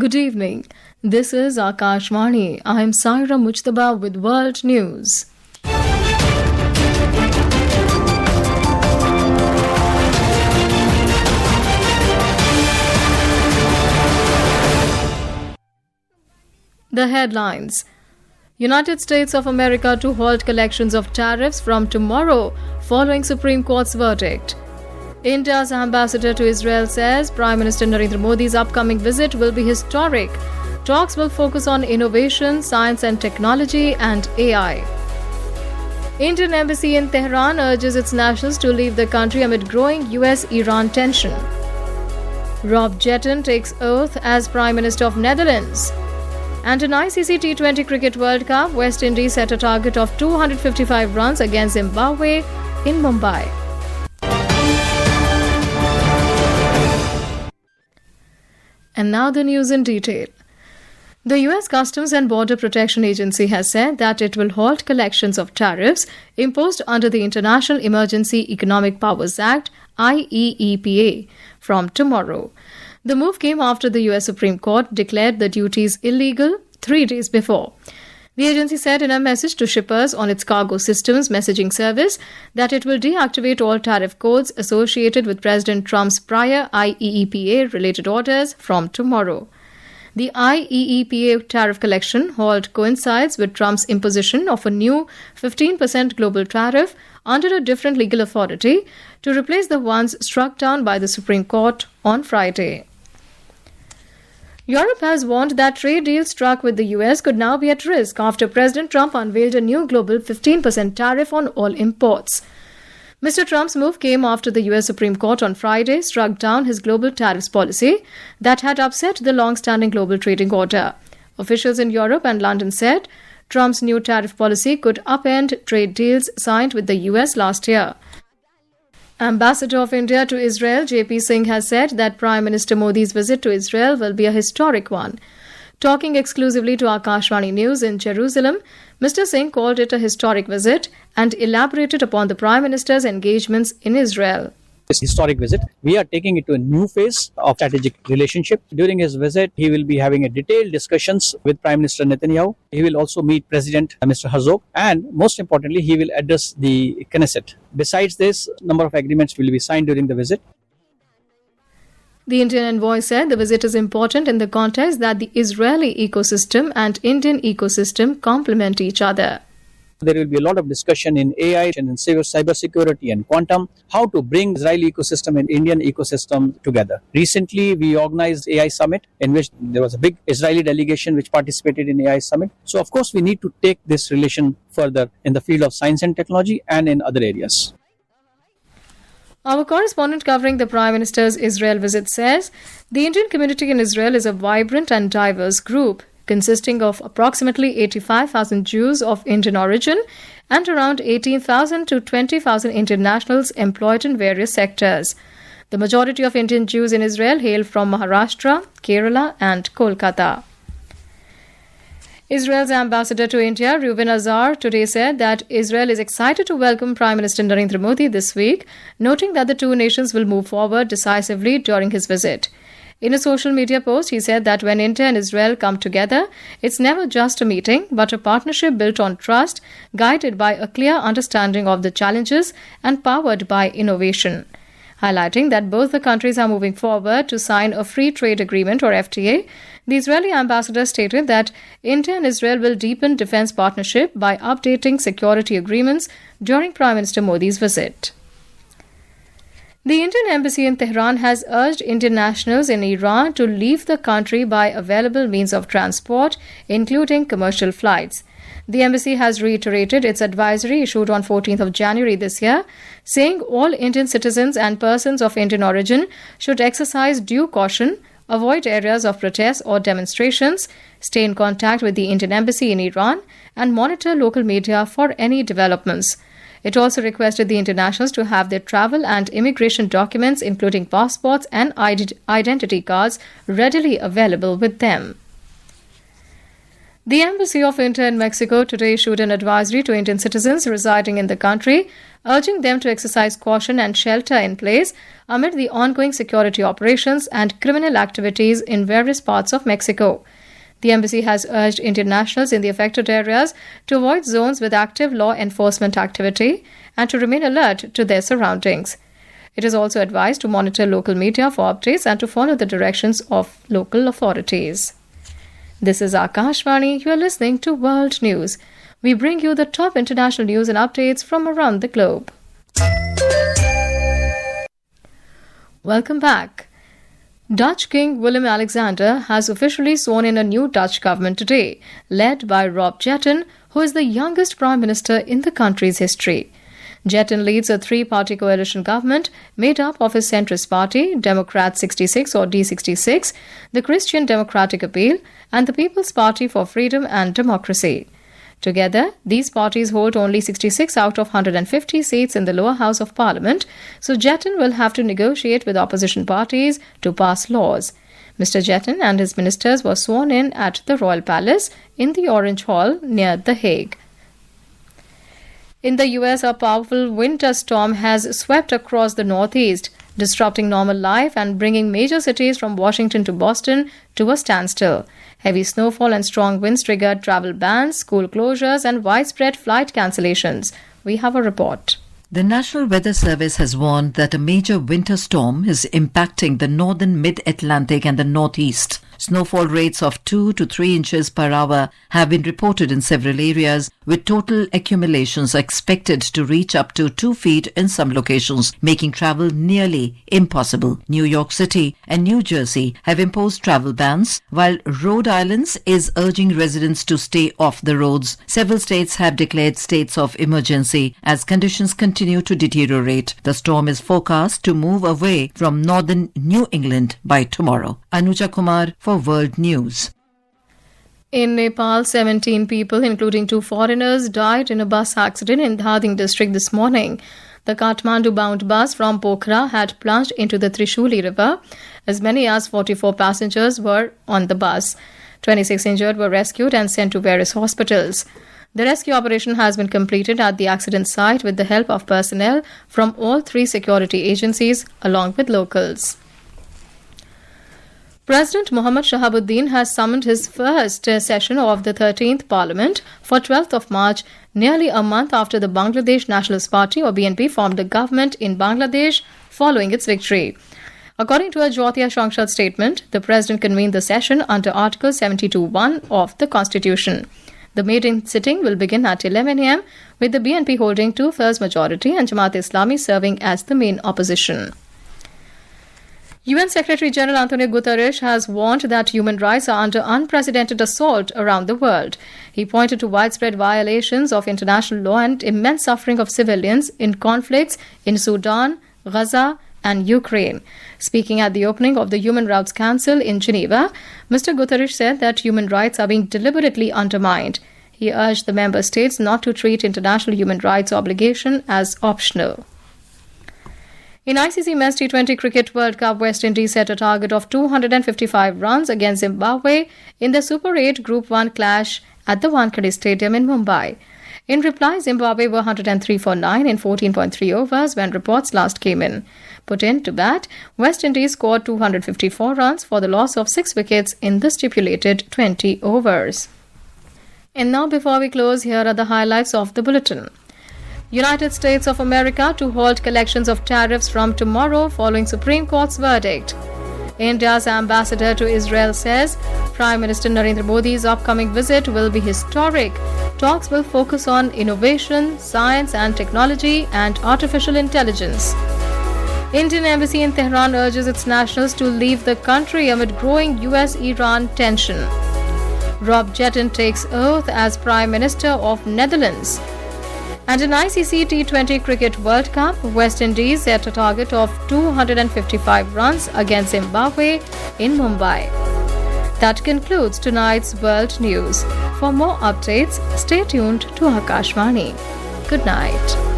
Good evening. This is Akashvani. I am Saira Mujtaba with World News. The headlines. United States of America to halt collections of tariffs from tomorrow following Supreme Court's verdict. India's ambassador to Israel says Prime Minister Narendra Modi's upcoming visit will be historic. Talks will focus on innovation, science and technology, and AI. Indian embassy in Tehran urges its nationals to leave the country amid growing US-Iran tension. Jetten takes oath as Prime Minister of Netherlands. And in ICC T20 Cricket World Cup, West Indies set a target of 255 runs against Zimbabwe in Mumbai. And now the news in detail. The U.S. Customs and Border Protection Agency has said that it will halt collections of tariffs imposed under the International Emergency Economic Powers Act (IEEPA) from tomorrow. The move came after the U.S. Supreme Court declared the duties illegal 3 days before. The agency said in a message to shippers on its cargo systems messaging service that it will deactivate all tariff codes associated with President Trump's prior IEEPA-related orders from tomorrow. The IEEPA tariff collection halt coincides with Trump's imposition of a new 15% global tariff under a different legal authority to replace the ones struck down by the Supreme Court on Friday. Europe has warned that trade deals struck with the US could now be at risk after President Trump unveiled a new global 15% tariff on all imports. Mr. Trump's move came after the US Supreme Court on Friday struck down his global tariffs policy that had upset the long-standing global trading order. Officials in Europe and London said Trump's new tariff policy could upend trade deals signed with the US last year. Ambassador of India to Israel, J.P. Singh, has said that Prime Minister Modi's visit to Israel will be a historic one. Talking exclusively to Akashvani News in Jerusalem, Mr. Singh called it a historic visit and elaborated upon the Prime Minister's engagements in Israel. This historic visit, we are taking it to a new phase of strategic relationship. During his visit, he will be having a detailed discussions with Prime Minister Netanyahu. He will also meet President Mr. Herzog, and most importantly, he will address the Knesset. Besides this, a number of agreements will be signed during the visit. The Indian envoy said the visit is important in the context that the Israeli ecosystem and Indian ecosystem complement each other. There will be a lot of discussion in AI and in cybersecurity and quantum, how to bring Israeli ecosystem and Indian ecosystem together. Recently, we organized AI Summit in which there was a big Israeli delegation which participated in AI Summit. So, of course, we need to take this relation further in the field of science and technology and in other areas. Our correspondent covering the Prime Minister's Israel visit says the Indian community in Israel is a vibrant and diverse group consisting of approximately 85,000 Jews of Indian origin and around 18,000 to 20,000 Indian nationals employed in various sectors. The majority of Indian Jews in Israel hail from Maharashtra, Kerala and Kolkata. Israel's ambassador to India, Reuven Azar, today said that Israel is excited to welcome Prime Minister Narendra Modi this week, noting that the two nations will move forward decisively during his visit. In a social media post, he said that when India and Israel come together, it's never just a meeting, but a partnership built on trust, guided by a clear understanding of the challenges and powered by innovation. Highlighting that both the countries are moving forward to sign a free trade agreement or FTA, the Israeli ambassador stated that India and Israel will deepen defense partnership by updating security agreements during Prime Minister Modi's visit. The Indian embassy in Tehran has urged Indian nationals in Iran to leave the country by available means of transport, including commercial flights. The embassy has reiterated its advisory issued on 14th of January this year, saying all Indian citizens and persons of Indian origin should exercise due caution, avoid areas of protest or demonstrations, stay in contact with the Indian embassy in Iran, and monitor local media for any developments. It also requested the internationals to have their travel and immigration documents, including passports and identity cards, readily available with them. The Embassy of India in Mexico today issued an advisory to Indian citizens residing in the country, urging them to exercise caution and shelter in place amid the ongoing security operations and criminal activities in various parts of Mexico. The embassy has urged Indian nationals in the affected areas to avoid zones with active law enforcement activity and to remain alert to their surroundings. It is also advised to monitor local media for updates and to follow the directions of local authorities. This is Akashvani. You are listening to World News. We bring you the top international news and updates from around the globe. Welcome back. Dutch King Willem-Alexander has officially sworn in a new Dutch government today, led by Rob Jetten, who is the youngest prime minister in the country's history. Jetten leads a three-party coalition government made up of his centrist party, Democrat 66 or D66, the Christian Democratic Appeal, and the People's Party for Freedom and Democracy. Together, these parties hold only 66 out of 150 seats in the lower house of parliament, so Jetten will have to negotiate with opposition parties to pass laws. Mr. Jetten and his ministers were sworn in at the Royal Palace in the Orange Hall near The Hague. In the US, a powerful winter storm has swept across the Northeast, disrupting normal life and bringing major cities from Washington to Boston to a standstill. Heavy snowfall and strong winds triggered travel bans, school closures, and widespread flight cancellations. We have a report. The National Weather Service has warned that a major winter storm is impacting the northern mid-Atlantic and the northeast. Snowfall rates of 2 to 3 inches per hour have been reported in several areas, with total accumulations expected to reach up to 2 feet in some locations, making travel nearly impossible. New York City and New Jersey have imposed travel bans, while Rhode Island is urging residents to stay off the roads. Several states have declared states of emergency as conditions continue to deteriorate. The storm is forecast to move away from northern New England by tomorrow. Anuja Kumar for World News. In Nepal, 17 people, including 2 foreigners, died in a bus accident in Dhading district this morning. The Kathmandu-bound bus from Pokhara had plunged into the Trishuli river. As many as 44 passengers were on the bus. 26 injured were rescued and sent to various hospitals. The rescue operation has been completed at the accident site with the help of personnel from all 3 security agencies along with locals. President Mohammad Shahabuddin has summoned his first session of the 13th Parliament for 12th of March, nearly a month after the Bangladesh Nationalist Party or BNP formed a government in Bangladesh following its victory. According to a Jyotiya Shangshad statement, the president convened the session under Article 72(1) of the Constitution. The maiden sitting will begin at 11 a.m. with the BNP holding 2/3 majority and Jamaat-e-Islami serving as the main opposition. UN Secretary General Antonio Guterres has warned that human rights are under unprecedented assault around the world. He pointed to widespread violations of international law and immense suffering of civilians in conflicts in Sudan, Gaza, and Ukraine. Speaking at the opening of the Human Rights Council in Geneva, Mr. Guterres said that human rights are being deliberately undermined. He urged the member states not to treat international human rights obligation as optional. In ICC Men's T20 Cricket World Cup, West Indies set a target of 255 runs against Zimbabwe in the Super 8 Group 1 clash at the Wankhede Stadium in Mumbai. In reply, Zimbabwe were 103 for 9 in 14.3 overs when reports last came in. Put in to bat, West Indies scored 254 runs for the loss of 6 wickets in the stipulated 20 overs. And now, before we close, here are the highlights of the bulletin. United States of America to halt collections of tariffs from tomorrow following Supreme Court's verdict. India's ambassador to Israel says Prime Minister Narendra Modi's upcoming visit will be historic. Talks will focus on innovation, science and technology, and artificial intelligence. Indian embassy in Tehran urges its nationals to leave the country amid growing US-Iran tension. Rob Jetten takes oath as Prime Minister of Netherlands. And in ICC T20 Cricket World Cup, West Indies set a target of 255 runs against Zimbabwe in Mumbai. That concludes tonight's World News. For more updates, stay tuned to Akashvani. Good night.